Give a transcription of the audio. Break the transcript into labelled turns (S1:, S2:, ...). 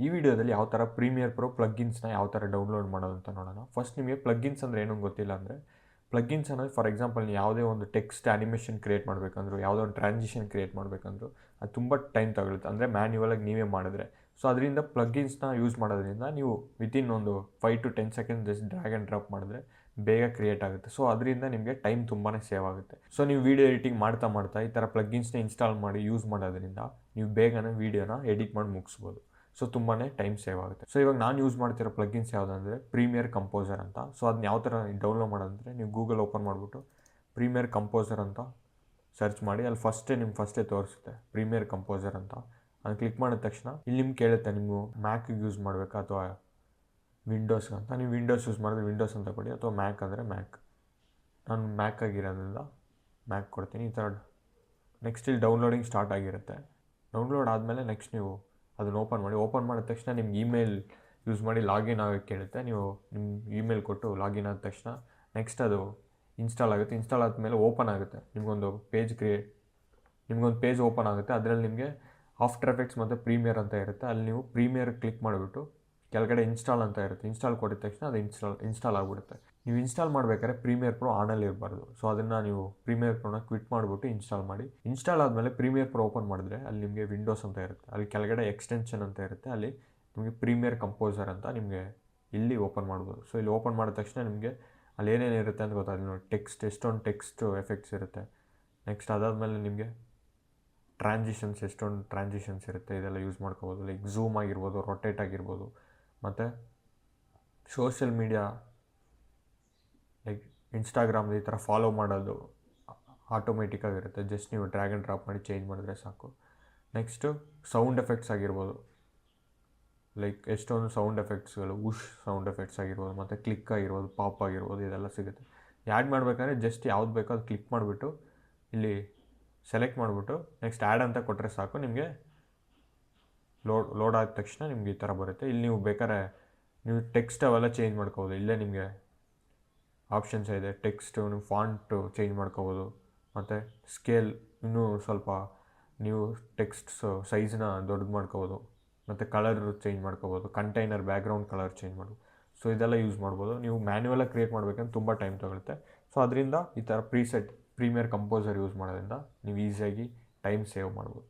S1: ಈ ವಿಡಿಯೋದಲ್ಲಿ ಯಾವ ಥರ ಪ್ರೀಮಿಯರ್ ಪ್ರೋ ಪ್ಲಗ್ಗಿನ್ಸ್ನ ಯಾವ ಥರ ಡೌನ್ಲೋಡ್ ಮಾಡೋದು ಅಂತ ನೋಡೋಣ. ಫಸ್ಟ್ ನಿಮಗೆ ಪ್ಲಗ್ಗಿನ್ಸ್ ಅಂದರೆ ಏನೂ ಗೊತ್ತಿಲ್ಲ ಅಂದರೆ, ಪ್ಲಗ್ಗಿನ್ಸ್ ಅನ್ನೋದು ಫಾರ್ ಎಕ್ಸಾಂಪಲ್ ನೀವು ಯಾವುದೇ ಒಂದು ಟೆಕ್ಸ್ಟ್ ಆ್ಯನಿಮೇಷನ್ ಕ್ರಿಯೇಟ್ ಮಾಡಬೇಕಂದ್ರು, ಯಾವುದೋ ಒಂದು ಟ್ರಾನ್ಸಿಷನ್ ಕ್ರಿಯೇಟ್ ಮಾಡಬೇಕಂದ್ರು ಅದು ತುಂಬ ಟೈಮ್ ತಗೊಳುತ್ತೆ, ಅಂದರೆ ಮ್ಯಾನ್ಯುವಲಾಗಿ ನೀವೇ ಮಾಡಿದ್ರೆ. ಸೊ ಅದರಿಂದ ಪ್ಲಗ್ಗಿನ್ಸ್ನ ಯೂಸ್ ಮಾಡೋದ್ರಿಂದ ನೀವು ವಿತಿನ್ ಒಂದು 5 to 10 second just drag and drop ಮಾಡಿದ್ರೆ ಬೇಗ ಕ್ರಿಯೇಟ್ ಆಗುತ್ತೆ. ಸೊ ಅದರಿಂದ ನಿಮಗೆ ಟೈಮ್ ತುಂಬಾ ಸೇವ್ ಆಗುತ್ತೆ. ಸೊ ನೀವು ವೀಡಿಯೋ ಎಡಿಟಿಂಗ್ ಮಾಡ್ತಾ ಈ ಥರ ಪ್ಲಗ್ಗಿನ್ಸ್ನ ಇನ್ಸ್ಟಾಲ್ ಮಾಡಿ ಯೂಸ್ ಮಾಡೋದ್ರಿಂದ ನೀವು ಬೇಗನೆ ವೀಡಿಯೋನ ಎಡಿಟ್ ಮಾಡಿ ಮುಗಿಸ್ಬೋದು. ಸೊ ತುಂಬಾ ಟೈಮ್ ಸೇವ್ ಆಗುತ್ತೆ. ಸೊ ಇವಾಗ ನಾನು ಯೂಸ್ ಮಾಡ್ತಿರೋ ಪ್ಲಗ್ಗಿನ್ಸ್ ಯಾವುದಂದರೆ ಪ್ರೀಮಿಯರ್ ಕಂಪೋಸರ್ ಅಂತ. ಸೊ ಅದನ್ನ ಯಾವ ಥರ ಡೌನ್ಲೋಡ್ ಮಾಡೋದಂದರೆ, ನೀವು ಗೂಗಲ್ ಓಪನ್ ಮಾಡಿಬಿಟ್ಟು ಪ್ರೀಮಿಯರ್ ಕಂಪೋಸರ್ ಅಂತ ಸರ್ಚ್ ಮಾಡಿ, ಅಲ್ಲಿ ಫಸ್ಟೇ ತೋರಿಸುತ್ತೆ ಪ್ರೀಮಿಯರ್ ಕಂಪೋಸರ್ ಅಂತ. ಅದು ಕ್ಲಿಕ್ ಮಾಡಿದ ತಕ್ಷಣ ಇಲ್ಲಿ ನಿಮ್ಗೆ ಕೇಳುತ್ತೆ ನೀವು ಮ್ಯಾಕಿಗೆ ಯೂಸ್ ಮಾಡಬೇಕಾ ಅಥವಾ ವಿಂಡೋಸ್ಗೆ ಅಂತ. ನೀವು ವಿಂಡೋಸ್ ಯೂಸ್ ಮಾಡಿದ್ರೆ ವಿಂಡೋಸ್ ಅಂತ ಕೊಡಿ, ಅಥವಾ ಮ್ಯಾಕ್ ಅಂದರೆ ಮ್ಯಾಕ್. ನಾನು ಮ್ಯಾಕ್ ಆಗಿರೋದ್ರಿಂದ ಮ್ಯಾಕ್ ಕೊಡ್ತೀನಿ. ಈ ಥರ ನೆಕ್ಸ್ಟ್ ಇಲ್ಲಿ ಡೌನ್ಲೋಡಿಂಗ್ ಸ್ಟಾರ್ಟ್ ಆಗಿರುತ್ತೆ. ಡೌನ್ಲೋಡ್ ಆದಮೇಲೆ ನೆಕ್ಸ್ಟ್ ನೀವು ಅದನ್ನು ಓಪನ್ ಮಾಡಿದ ತಕ್ಷಣ ನಿಮ್ಗೆ ಇಮೇಲ್ ಯೂಸ್ ಮಾಡಿ ಲಾಗಿನ್ ಆಗೋಕ್ಕೆ ಕೇಳುತ್ತೆ. ನೀವು ನಿಮ್ಮ ಇಮೇಲ್ ಕೊಟ್ಟು ಲಾಗಿನ್ ಆದ ತಕ್ಷಣ ನೆಕ್ಸ್ಟ್ ಅದು ಇನ್ಸ್ಟಾಲ್ ಆಗುತ್ತೆ. ಇನ್ಸ್ಟಾಲ್ ಆದಮೇಲೆ ಓಪನ್ ಆಗುತ್ತೆ, ನಿಮಗೊಂದು ಪೇಜ್ ಓಪನ್ ಆಗುತ್ತೆ. ಅದರಲ್ಲಿ ನಿಮಗೆ ಆಫ್ಟರ್ ಎಫೆಕ್ಟ್ಸ್ ಮತ್ತು ಪ್ರೀಮಿಯರ್ ಅಂತ ಇರುತ್ತೆ. ಅಲ್ಲಿ ನೀವು ಪ್ರೀಮಿಯರ್ ಕ್ಲಿಕ್ ಮಾಡಿಬಿಟ್ಟು ಕೆಳಗಡೆ ಇನ್ಸ್ಟಾಲ್ ಅಂತ ಇರುತ್ತೆ. ಇನ್ಸ್ಟಾಲ್ ಕೊಟ್ಟಿದ ತಕ್ಷಣ ಅದು ಇನ್ಸ್ಟಾಲ್ ಆಗಿಬಿಡುತ್ತೆ. ನೀವು ಇನ್ಸ್ಟಾಲ್ ಮಾಡಬೇಕಾದ್ರೆ ಪ್ರೀಮಿಯರ್ ಪ್ರೋ ಆನಲ್ಲಿ ಇರಬಾರ್ದು. ಸೊ ಅದನ್ನು ನೀವು ಪ್ರೀಮಿಯರ್ ಪ್ರೋನ ಕ್ವಿಟ್ ಮಾಡಿಬಿಟ್ಟು ಇನ್ಸ್ಟಾಲ್ ಮಾಡಿ. ಇನ್ಸ್ಟಾಲ್ ಆದಮೇಲೆ ಪ್ರೀಮಿಯರ್ ಪ್ರೋ ಓಪನ್ ಮಾಡಿದ್ರೆ ಅಲ್ಲಿ ನಿಮಗೆ ವಿಂಡೋಸ್ ಅಂತ ಇರುತ್ತೆ, ಅಲ್ಲಿ ಕೆಳಗಡೆ ಎಕ್ಸ್ಟೆನ್ಷನ್ ಅಂತ ಇರುತ್ತೆ, ಅಲ್ಲಿ ನಿಮಗೆ ಪ್ರೀಮಿಯರ್ ಕಂಪೋಸರ್ ಅಂತ ನಿಮಗೆ ಇಲ್ಲಿ ಓಪನ್ ಮಾಡ್ಬೋದು. ಸೊ ಇಲ್ಲಿ ಓಪನ್ ಮಾಡಿದ ತಕ್ಷಣ ನಿಮಗೆ ಅಲ್ಲಿ ಏನೇನು ಇರುತ್ತೆ ಅಂತ ಗೊತ್ತಾಗಲಿ ನೋಡಿ. ಎಷ್ಟೊಂದು ಟೆಕ್ಸ್ಟ್ ಎಫೆಕ್ಟ್ಸ್ ಇರುತ್ತೆ. ನೆಕ್ಸ್ಟ್ ಅದಾದಮೇಲೆ ನಿಮಗೆ ಎಷ್ಟೊಂದು ಟ್ರಾನ್ಸಿಷನ್ಸ್ ಇರುತ್ತೆ. ಇದೆಲ್ಲ ಯೂಸ್ ಮಾಡ್ಕೋಬೋದು. ಲೈಕ್ ಝೂಮ್ ಆಗಿರ್ಬೋದು, ರೊಟೇಟ್ ಆಗಿರ್ಬೋದು, ಮತ್ತು ಸೋಷಿಯಲ್ ಮೀಡಿಯಾ ಲೈಕ್ ಇನ್ಸ್ಟಾಗ್ರಾಮ್ ಈ ಥರ ಫಾಲೋ ಮಾಡೋದು ಆಟೋಮೆಟಿಕ್ಕಾಗಿರುತ್ತೆ. ಜಸ್ಟ್ ನೀವು ಡ್ರ್ಯಾಗ್ ಆ್ಯಂಡ್ ಡ್ರಾಪ್ ಮಾಡಿ ಚೇಂಜ್ ಮಾಡಿದ್ರೆ ಸಾಕು. ನೆಕ್ಸ್ಟು ಸೌಂಡ್ ಎಫೆಕ್ಟ್ಸ್ ಆಗಿರ್ಬೋದು, ಲೈಕ್ ಎಷ್ಟೊಂದು ಸೌಂಡ್ ಎಫೆಕ್ಟ್ಸ್ಗಳು, ಸೌಂಡ್ ಎಫೆಕ್ಟ್ಸ್ ಆಗಿರ್ಬೋದು, ಮತ್ತು ಕ್ಲಿಕ್ ಆಗಿರ್ಬೋದು, ಪಾಪ್ ಆಗಿರ್ಬೋದು, ಇದೆಲ್ಲ ಸಿಗುತ್ತೆ. ಆ್ಯಡ್ ಮಾಡಬೇಕಾದ್ರೆ ಜಸ್ಟ್ ಯಾವ್ದು ಬೇಕೋ ಅದು ಕ್ಲಿಕ್ ಮಾಡಿಬಿಟ್ಟು ಇಲ್ಲಿ ಸೆಲೆಕ್ಟ್ ಮಾಡಿಬಿಟ್ಟು ನೆಕ್ಸ್ಟ್ ಆ್ಯಡ್ ಅಂತ ಕೊಟ್ಟರೆ ಸಾಕು. ನಿಮಗೆ ಲೋಡ್ ಆದ ತಕ್ಷಣ ನಿಮ್ಗೆ ಈ ಥರ ಬರುತ್ತೆ. ಇಲ್ಲಿ ನೀವು ಬೇಕಾದ್ರೆ ನೀವು ಟೆಕ್ಸ್ಟ್ ಅವೆಲ್ಲ ಚೇಂಜ್ ಮಾಡ್ಕೋಬೋದು. ಇಲ್ಲೇ ನಿಮಗೆ ಆಪ್ಷನ್ಸ್ ಇದೆ. ಟೆಕ್ಸ್ಟು ನೀವು ಫಾಂಟು ಚೇಂಜ್ ಮಾಡ್ಕೋಬೋದು, ಮತ್ತು ಸ್ಕೇಲ್ ಇನ್ನೂ ಸ್ವಲ್ಪ ನೀವು ಟೆಕ್ಸ್ಟ್ಸ್ ಸೈಜ್ನ ದೊಡ್ಡದು ಮಾಡ್ಕೋಬೋದು, ಮತ್ತು ಕಲರ್ ಚೇಂಜ್ ಮಾಡ್ಕೋಬೋದು, ಕಂಟೈನರ್ ಬ್ಯಾಕ್ಗ್ರೌಂಡ್ ಕಲರ್ ಚೇಂಜ್ ಮಾಡ್ಬೋದು. ಸೊ ಇದೆಲ್ಲ ಯೂಸ್ ಮಾಡ್ಬೋದು. ನೀವು ಮ್ಯಾನ್ಯುವಲಾಗಿ ಕ್ರಿಯೇಟ್ ಮಾಡಬೇಕಂದ್ರೆ ತುಂಬ ಟೈಮ್ ತಗೊಳುತ್ತೆ. ಸೊ ಅದರಿಂದ ಈ ಥರ ಪ್ರೀಮಿಯರ್ ಕಂಪೋಸರ್ ಯೂಸ್ ಮಾಡೋದ್ರಿಂದ ನೀವು ಈಸಿಯಾಗಿ ಟೈಮ್ ಸೇವ್ ಮಾಡ್ಬೋದು.